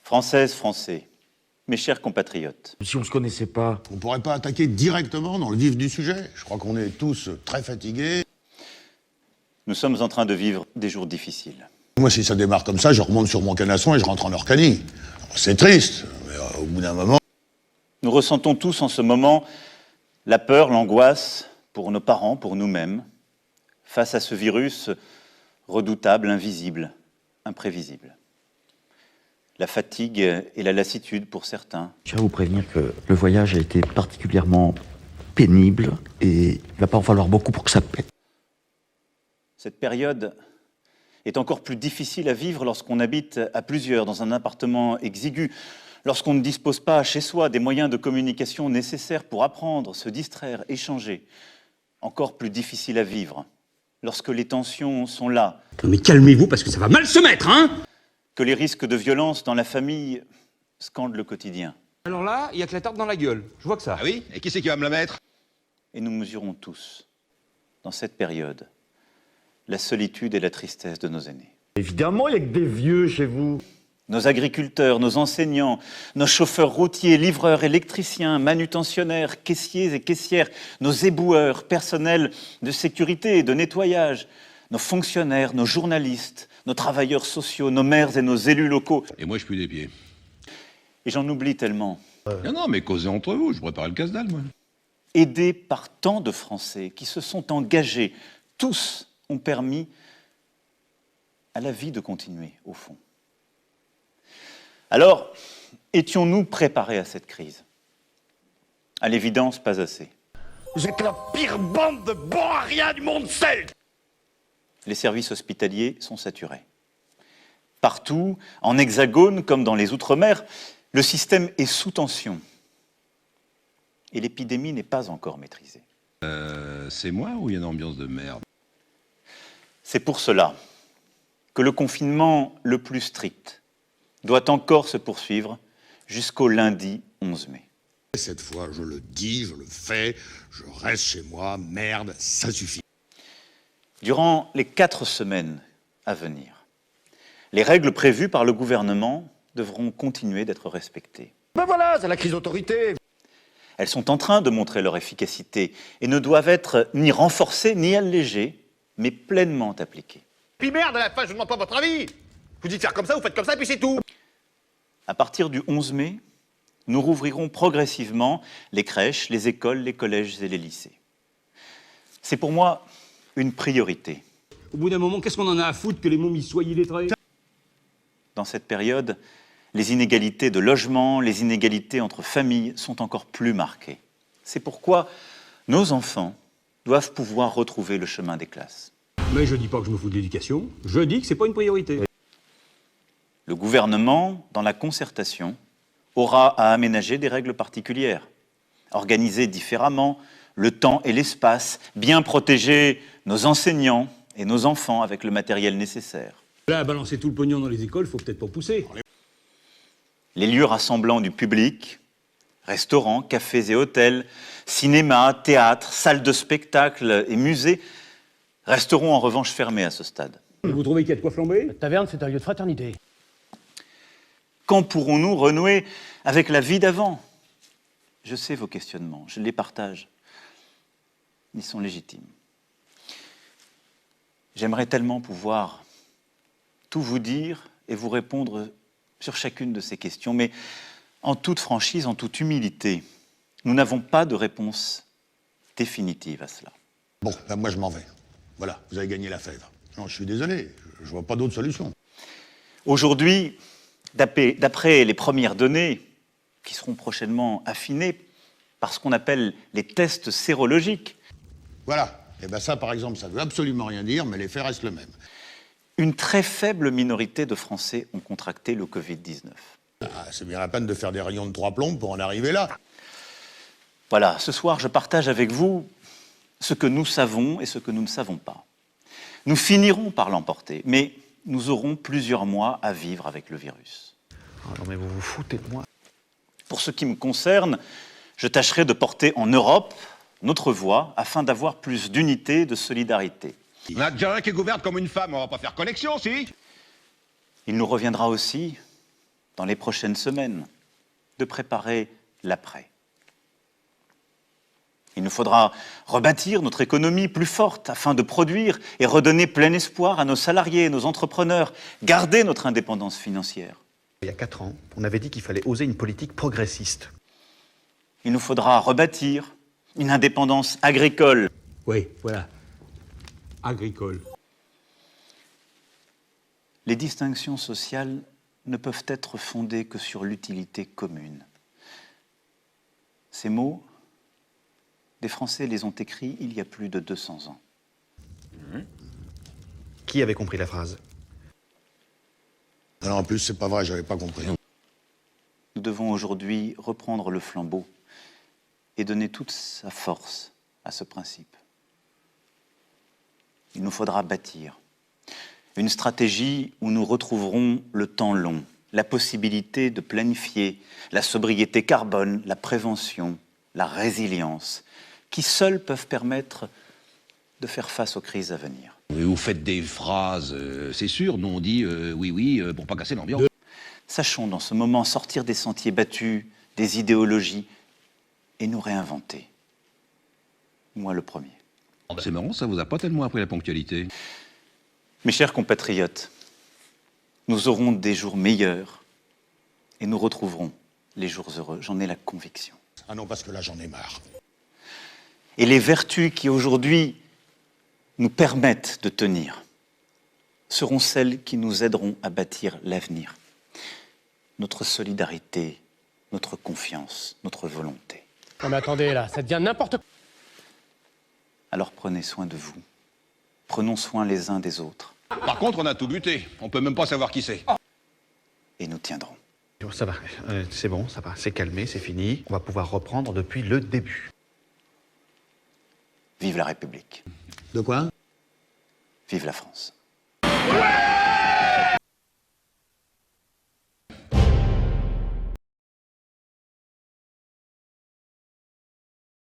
Françaises, Français, mes chers compatriotes. Si on ne se connaissait pas... On ne pourrait pas attaquer directement dans le vif du sujet. Je crois qu'on est tous très fatigués. Nous sommes en train de vivre des jours difficiles. Moi, si ça démarre comme ça, je remonte sur mon canasson et je rentre en Orcanie. C'est triste, mais au bout d'un moment... Nous ressentons tous en ce moment la peur, l'angoisse pour nos parents, pour nous-mêmes, face à ce virus redoutable, invisible, imprévisible. La fatigue et la lassitude pour certains. Je tiens à vous prévenir que le voyage a été particulièrement pénible et il va pas en falloir beaucoup pour que ça pète. Cette période est encore plus difficile à vivre lorsqu'on habite à plusieurs dans un appartement exigu, lorsqu'on ne dispose pas chez soi des moyens de communication nécessaires pour apprendre, se distraire, échanger. Encore plus difficile à vivre lorsque les tensions sont là. Non mais calmez-vous parce que ça va mal se mettre, hein! Que les risques de violence dans la famille scandent le quotidien. Alors là, il y a que la tarte dans la gueule. Je vois que ça. Ah oui? Et qui c'est qui va me la mettre? Et nous mesurons tous, dans cette période, la solitude et la tristesse de nos aînés. Évidemment, il n'y a que des vieux chez vous. Nos agriculteurs, nos enseignants, nos chauffeurs routiers, livreurs, électriciens, manutentionnaires, caissiers et caissières, nos éboueurs, personnels de sécurité et de nettoyage, nos fonctionnaires, nos journalistes, nos travailleurs sociaux, nos maires et nos élus locaux. Et moi, je pue des pieds. Et j'en oublie tellement. Non, mais causez entre vous, je prépare le casse-dalle, moi. Aidés par tant de Français qui se sont engagés, tous ont permis à la vie de continuer, au fond. Alors, étions-nous préparés à cette crise? À l'évidence, pas assez. Vous êtes la pire bande de bons à rien du monde celte! Les services hospitaliers sont saturés. Partout, en hexagone comme dans les Outre-mer, le système est sous tension. Et l'épidémie n'est pas encore maîtrisée. C'est moi ou il y a une ambiance de merde? C'est pour cela que le confinement le plus strict doit encore se poursuivre jusqu'au lundi 11 mai. Cette fois, je le dis, je le fais, je reste chez moi, merde, ça suffit. Durant les 4 semaines à venir, les règles prévues par le gouvernement devront continuer d'être respectées. Ben voilà, c'est la crise d'autorité. Elles sont en train de montrer leur efficacité et ne doivent être ni renforcées ni allégées, mais pleinement appliquées. Puis merde, à la fin, je ne demande pas votre avis. Vous dites faire comme ça, vous faites comme ça, et puis c'est tout. À partir du 11 mai, nous rouvrirons progressivement les crèches, les écoles, les collèges et les lycées. C'est pour moi une priorité. Au bout d'un moment, qu'est-ce qu'on en a à foutre que les momies soient illettrés? Dans cette période, les inégalités de logement, les inégalités entre familles sont encore plus marquées. C'est pourquoi nos enfants doivent pouvoir retrouver le chemin des classes. Mais je dis pas que je me fous de l'éducation, je dis que c'est pas une priorité. Le gouvernement, dans la concertation, aura à aménager des règles particulières, organiser différemment le temps et l'espace, bien protéger nos enseignants et nos enfants avec le matériel nécessaire. Là, balancer tout le pognon dans les écoles, faut peut-être pas pousser. Les lieux rassemblant du public, restaurants, cafés et hôtels, cinémas, théâtres, salles de spectacle et musées, resteront en revanche fermés à ce stade. Vous trouvez qu'il y a de quoi flamber? La taverne, c'est un lieu de fraternité. Quand pourrons-nous renouer avec la vie d'avant? Je sais vos questionnements, je les partage. Ils sont légitimes. J'aimerais tellement pouvoir tout vous dire et vous répondre sur chacune de ces questions, mais en toute franchise, en toute humilité, nous n'avons pas de réponse définitive à cela. Bon, ben moi je m'en vais. Voilà, vous avez gagné la fève. Non, je suis désolé, je vois pas d'autre solution. Aujourd'hui, d'après les premières données, qui seront prochainement affinées par ce qu'on appelle les tests sérologiques, Voilà, et ben ça par exemple, ça veut absolument rien dire, mais les faits restent le même. une très faible minorité de Français ont contracté le Covid-19. Ah, c'est bien la peine de faire des rayons de 3 plombes pour en arriver là. Voilà, ce soir, je partage avec vous ce que nous savons et ce que nous ne savons pas. Nous finirons par l'emporter, mais nous aurons plusieurs mois à vivre avec le virus. Oh non mais vous vous foutez de moi. Pour ce qui me concerne, je tâcherai de porter en Europe notre voix afin d'avoir plus d'unité, de solidarité. On a déjà un qui gouverne comme une femme, on va pas faire connexion, si? Il nous reviendra aussi dans les prochaines semaines, de préparer l'après. Il nous faudra rebâtir notre économie plus forte afin de produire et redonner plein espoir à nos salariés, nos entrepreneurs, garder notre indépendance financière. Il y a 4 ans, on avait dit qu'il fallait oser une politique progressiste. Il nous faudra rebâtir une indépendance agricole. Oui, voilà. Agricole. Les distinctions sociales ne peuvent être fondées que sur l'utilité commune. Ces mots, des Français les ont écrits il y a plus de 200 ans. Qui avait compris la phrase? Non, en plus, c'est pas vrai, j'avais pas compris. Nous devons aujourd'hui reprendre le flambeau et donner toute sa force à ce principe. Il nous faudra bâtir une stratégie où nous retrouverons le temps long, la possibilité de planifier la sobriété carbone, la prévention, la résilience, qui seuls peuvent permettre de faire face aux crises à venir. Vous faites des phrases, c'est sûr, nous on dit oui, pour pas casser l'ambiance. Sachons dans ce moment sortir des sentiers battus, des idéologies, et nous réinventer. Moi le premier. C'est marrant, ça vous a pas tellement appris la ponctualité. Mes chers compatriotes, nous aurons des jours meilleurs et nous retrouverons les jours heureux. J'en ai la conviction. Ah non, parce que là, j'en ai marre. Et les vertus qui aujourd'hui nous permettent de tenir seront celles qui nous aideront à bâtir l'avenir. Notre solidarité, notre confiance, notre volonté. Non mais attendez là, ça devient n'importe quoi. Alors prenez soin de vous. Prenons soin les uns des autres. Par contre, on a tout buté. On peut même pas savoir qui c'est. Et nous tiendrons. Bon, ça va, c'est bon, ça va, c'est calmé, c'est fini. On va pouvoir reprendre depuis le début. Vive la République. De quoi? Vive la France. Ouais